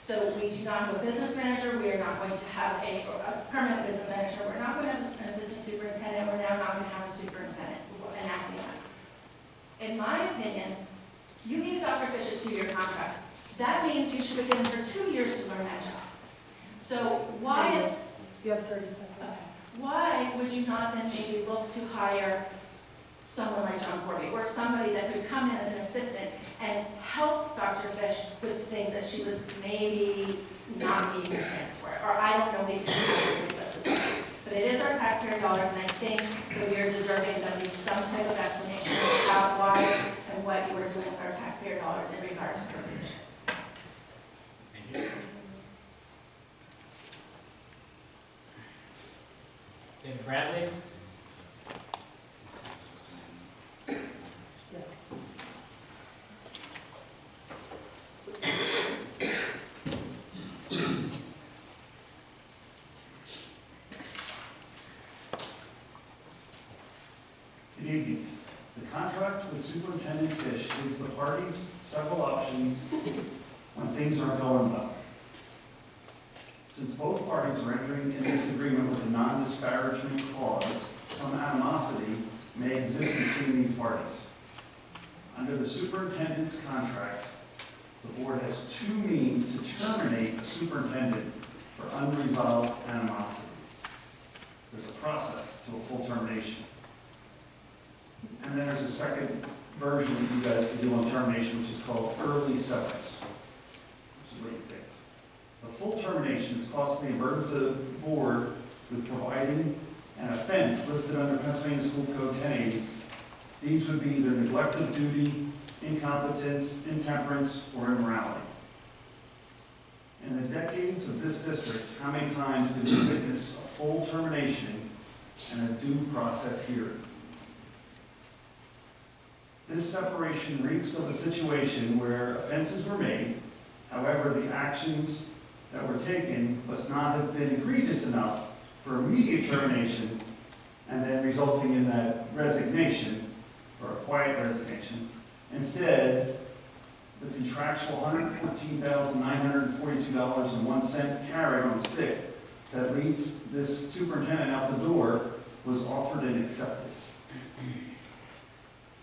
So we do not have a business manager, we are not going to have a permanent business manager, we're not going to have an assistant superintendent, we're now not going to have a superintendent, an acting one. In my opinion, you need Dr. Fish a 2-year contract. That means you should have given her 2 years to learn that job. So why? You have 30 seconds. Why would you not then maybe look to hire someone like John Corby, or somebody that could come in as an assistant and help Dr. Fish with things that she was maybe not being trained for, or I don't know, maybe she didn't accept it. But it is our taxpayer dollars, and I think that we are deserving of at least some type of explanation about why and what you are doing with our taxpayer dollars in regards to her position. Thank you. David Bradley. Good evening. The contract with Superintendent Fish gives the parties several options when things aren't going well. Since both parties are entering into this agreement with a non-disparagement clause, some animosity may exist between these parties. Under the superintendent's contract, the board has 2 means to terminate a superintendent for unresolved animosity. There's a process to a full termination. And then there's a second version that you guys can do on termination, which is called early severance, which is what you picked. The full termination is costly and burdens the board with providing an offense listed under Pennsylvania School Code 1080. These would be either neglect of duty, incompetence, intemperance, or immorality. In the decades of this district, how many times did we witness a full termination and a due process hearing? This separation reeks of a situation where offenses were made, however, the actions that were taken must not have been egregious enough for immediate termination and then resulting in that resignation, or a quiet resignation. Instead, the contractual $114,942.01 carrot on the stick that leads this superintendent out the door was offered and accepted.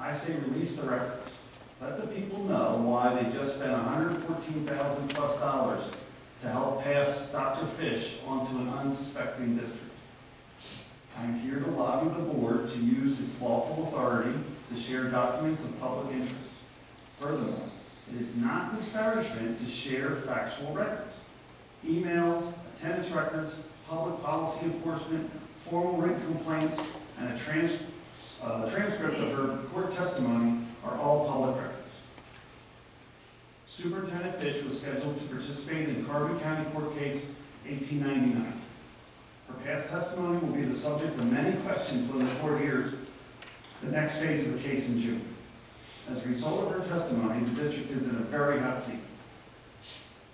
I say release the records. Let the people know why they just spent $114,000 plus to help pass Dr. Fish onto an unsuspecting district. I'm here to lobby the board to use its lawful authority to share documents of public interest. Furthermore, it is not disparagement to share factual records. Emails, attendance records, public policy enforcement, formal written complaints, and a transcript of her court testimony are all public records. Superintendent Fish was scheduled to participate in Carbon County Court Case 1899. Her past testimony will be the subject of many questions when the court hears the next phase of the case in June. As a result of her testimony, the district is in a very hot seat.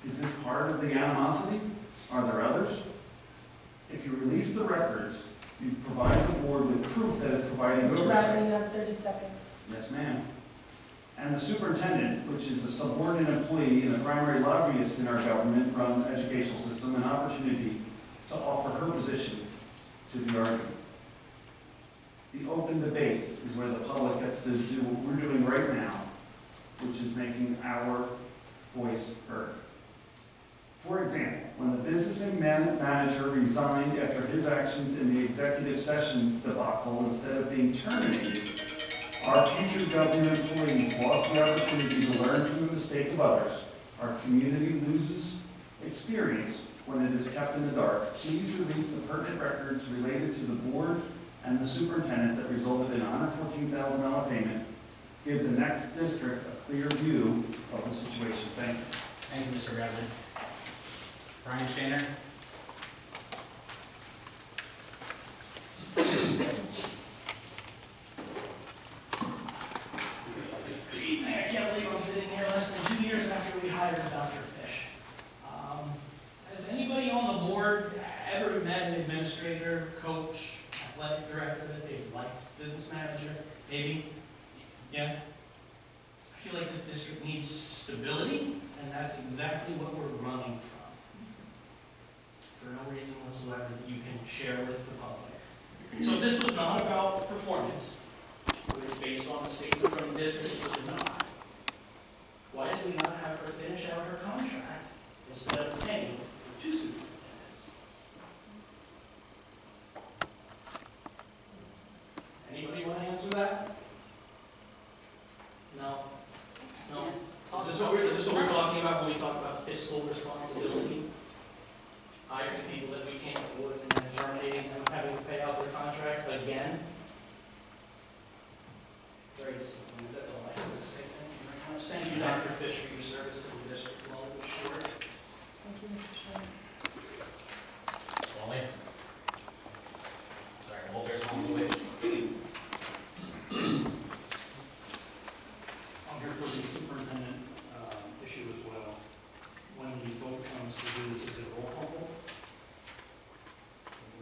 Is this part of the animosity? Are there others? If you release the records, you provide the board with proof that it's providing Mr. oversight. Bradley, you have 30 seconds. Yes, ma'am. And the superintendent, which is a subordinate employee and a primary lobbyist in our government-run educational system, an opportunity to offer her position to the argument. The open debate is where the public gets to do what we're doing right now, which is making our voice heard. For example, when the business manager resigned after his actions in the executive session debacle, instead of being terminated, our future government employees lost the opportunity to learn from the mistake of others. Our community loses experience when it is kept in the dark. Please release the pertinent records related to the board and the superintendent that resulted in a $114,000 payment. Give the next district a clear view of the situation. Thank you. Thank you, Mr. Bradley. Brian Shaner. Good evening. I can't believe I'm sitting here less than 2 years after we hired Dr. Fish. Has anybody on the board ever met an administrator, coach, athletic director that they liked, business manager, maybe? Yeah? I feel like this district needs stability, and that's exactly what we're running district was not. Why did we not have her finish out her contract instead of paying for 2 superintendents? Anybody want to answer that? No? No? Is this what we're talking about when we talk about fiscal responsibility? Hiring people that we can't afford and then terminating them, having to pay out their contract again? Very disappointed, that's all I have to say. Thank you very much. Thank you, Dr. Fish, for your service to the district. Well, it was short. Thank you, Mr. Chairman. Wally? Sorry, Walter's on his way. I'm here for the superintendent issue as well. When the vote comes to do this, is it a roll call vote?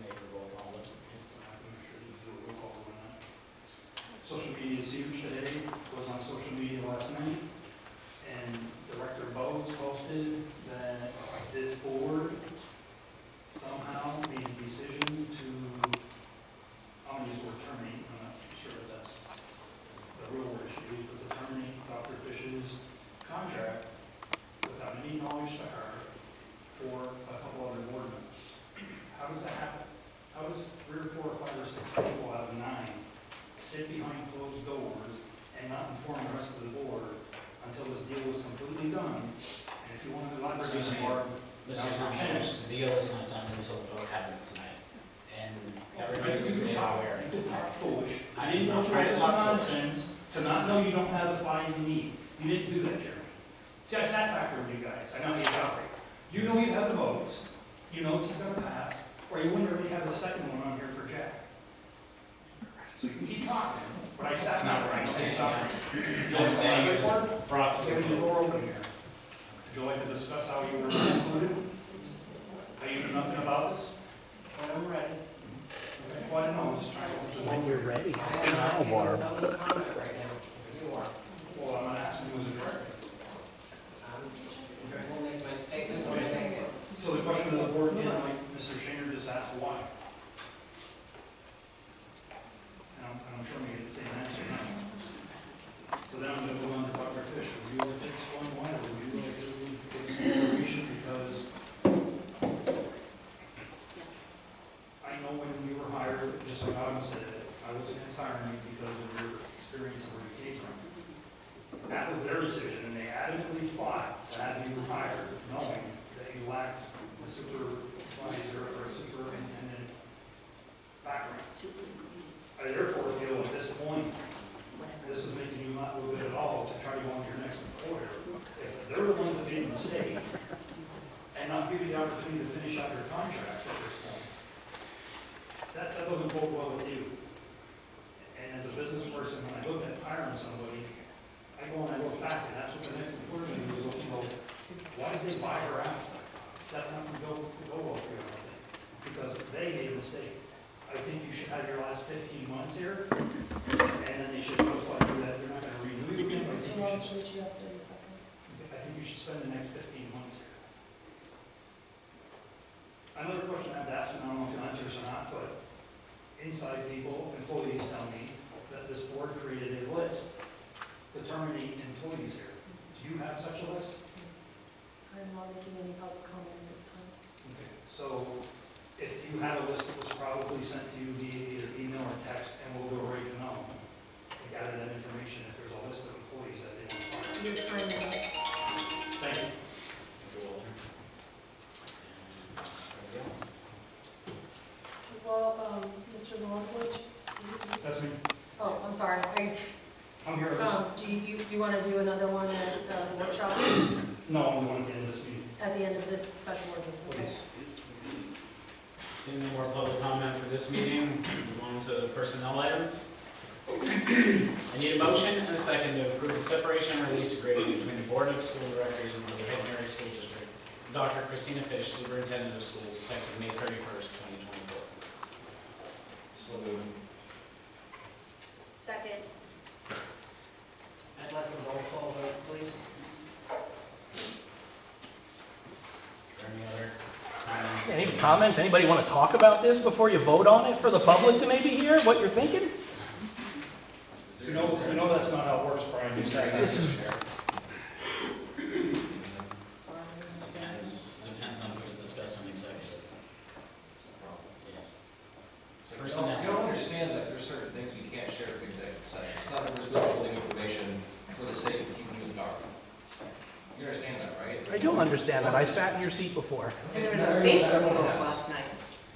Make a roll call. I'm not sure you do a roll call on that. Social media is huge today. Was on social media last night, and Director Bowes posted that this board somehow made a decision to, I'm going to use the word terminate, I'm not sure if that's the real word she used, but to terminate Dr. Fish's contract without any knowledge to her or a couple other board members. How does that happen? How does 3 or 4 or 5 or 6 people out of 9 sit behind closed doors and not inform the rest of the board until this deal was completely done? And if you want to elaborate Excuse me. more, Mr. Sanchez, the deal is not done until the vote happens tonight. And everybody was made aware. you could talk foolish. I You didn't am go not through trying to this talk foolish. nonsense to not know you don't have the fine you need. You didn't do that, Jeremy. See, I sat back there with you guys. I know you operate. You know you have the votes. You know this is going to pass, or you wouldn't already have the second one on here for Jack. So you can keep talking, but I sat That's not back what I'm saying. there. I'm saying it was brought to the Give me the vote. door open here. Would you like to discuss how you were included? How you knew nothing about this? I'm ready. Okay, well, I don't know, I'm just trying to. When you're ready. Now, Barb. I'm no comment right now. You are. Well, I'm not asking you as a director. I will make my statement when I make it. So the question of the board again, like Mr. Shaner just asked, why? And I'm sure we get the same answer now. So then I'm going to move on to Dr. Fish. Would you like to explain why, or would you like to give us information? Because Yes. I know when you were hired, just like Adam said, I wasn't hiring you because of your experience and where you came from. That was their decision, and they adamantly fought to have you hired, knowing that you lacked the supervisor or superintendent background. I therefore feel at this point, this is making you not look good at all to try to go on to your next employer. If they're the ones that made the mistake and not give you the opportunity to finish out your contract at this point, that doesn't bode well with you. And as a business person, when I look at hiring somebody, I go and I look back, and that's what the next employer is going to look and go, why did they buy her out? That's not going to go well for you, I think, because they made a mistake. I think you should have your last 15 months here, and then they should notify you that they're not going to renew you again. Mr. Walters, you have 30 seconds. I think you should spend the next 15 months here. Another question I have to ask, and I don't know if you'll answer this or not, but inside people, employees tell me that this board created a list to terminate employees here. Do you have such a list? I'm not making any public comment at this time. Okay. So if you have a list that was probably sent to you via either email or text, and we'll go right to know to gather that information if there's a list of employees that they want to fire. Your time is up. Thank you. Well, Mr. Zalantowicz? That's me. Oh, I'm sorry. I'm here. Do you want to do another one at the workshop No, we want to get into this meeting. at the end of this special board meeting? Okay. Seeing no more public comment for this meeting, move on to personnel items. I need a motion and a second to approve the separation and release agreement between the Board of School Directors and the Lehigh Area School District, Dr. Christina Fish, Superintendent of Schools, effective May 31st, 2024. So moved. Second. I'd like a roll call vote, please. Are there any other comments? Any comments? Anybody want to talk about this before you vote on it for the public to maybe hear what you're thinking? You know that's not how it works, Brian. Depends on what was discussed in executive. Yes. You Personnel. don't understand that there's certain things you can't share in executive session. It's not that we're withholding information for the sake of keeping you in the dark. You understand that, right? I don't understand that. I sat in your seat before. And there was a Facebook post last night.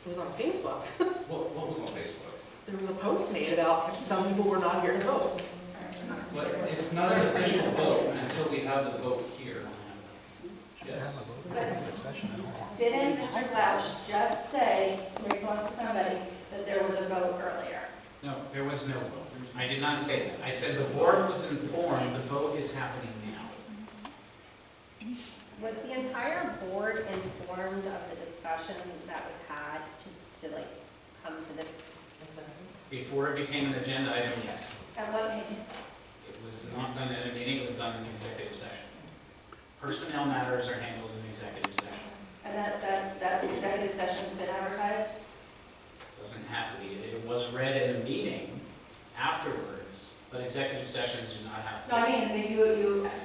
It was on Facebook. What was on Facebook? There was a post made about some people were not here to vote. But it's not an official vote until we have the vote here. Yes. Didn't Mr. Glausch just say, in response to somebody, that there was a vote earlier? No, there was no vote. I did not say that. I said the board was informed, the vote is happening now. Was the entire board informed of the discussion that was had to like come to this consensus? Before it became an agenda item, yes. At what meeting? It was not done in a meeting, it was done in executive session. Personnel matters are handled in executive session. And that executive session's been advertised? Doesn't have to be. It was read in a meeting afterwards, but executive sessions do not have to No, be. I mean,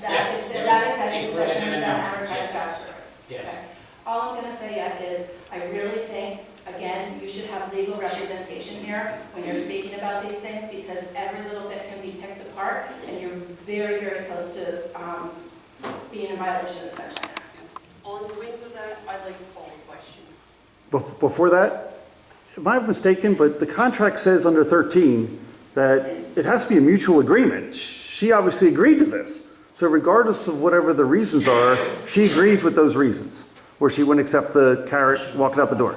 Yes, that there was executive included session in was then announcements, advertised yes. afterwards. Yes. Okay. All I'm gonna say yet is, I really think, again, you should have legal representation here when you're speaking about these things, because every little bit can be picked apart, and you're very, very close to being in violation of the Sunshine Act. On the wings of that, I'd like to call a question. Before that, am I mistaken, but the contract says under 13 that it has to be a mutual agreement. She obviously agreed to this. So regardless of whatever the reasons are, she agrees with those reasons, or she wouldn't accept the carrot walking out the door.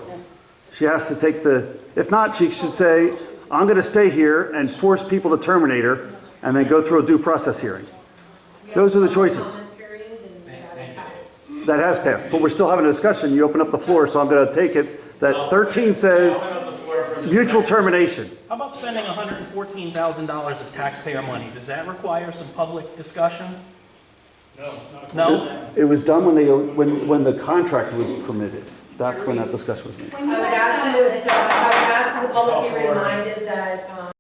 She has to take if not, she should say, I'm going to stay here and force people to terminate her, and then go through a due process hearing. Those are the choices. Comment period and that's passed. That has passed, but we're still having a discussion. You open up the floor, so I'm going to take it that 13 says mutual termination. How about spending $114,000 of taxpayer money? Does that require some public discussion? No? It was done when the contract was permitted. That's when that discussion was made. I would ask the public be reminded that